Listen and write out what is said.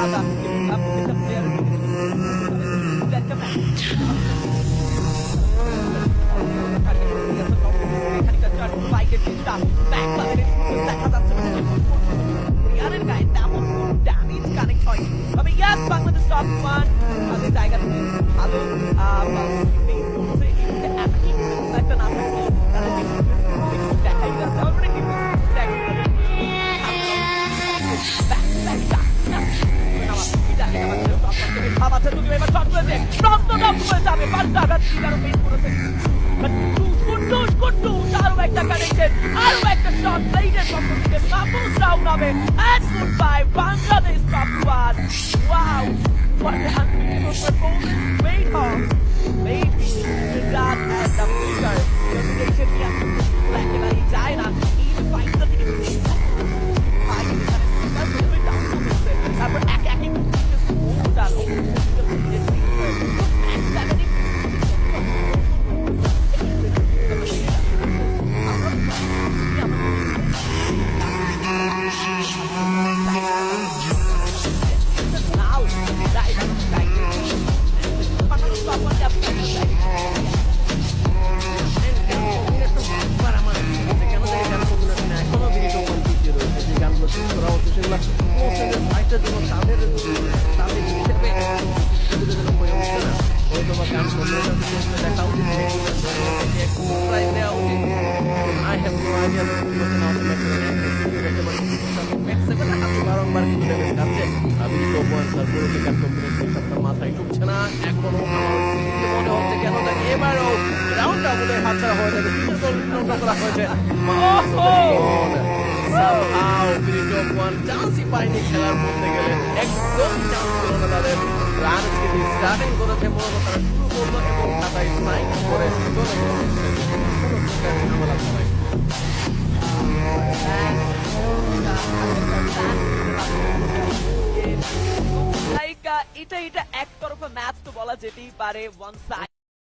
strada che fa davvero Bangladesh top one তাদের জায়গা থেকে ভালো একটা না থাকলে তারা দেখাই যাচ্ছে আমার মনে আরো একটা কানেক্টেড আরো একটা শট প্লেটের পক্ষ থেকে সাপোর্ট ডাউন হবে and goodbye Bangladesh top one wow what an unbelievable performance wait on maybe that and the figure presentation নিয়ে একেবারেই যায় না এই ফাইটটা থেকে তারপর এক এক মাথায় ঢুকছে না এখনো মনে হচ্ছে কেন জানি এবারও রাউন্ডটা আমাদের হাতছাড়া হয়ে যাবে করা হয়েছে চান্সই পায়নি খেলার মধ্যে গেলে একদম চান্স ছিল না তাদের রান স্টার্টিং করেছে মূলত তারা শুরু করলো এবং খাতায় সাইন করে এটা একতরফা ম্যাচ তো বলা যেতেই পারে ওয়ান সাইড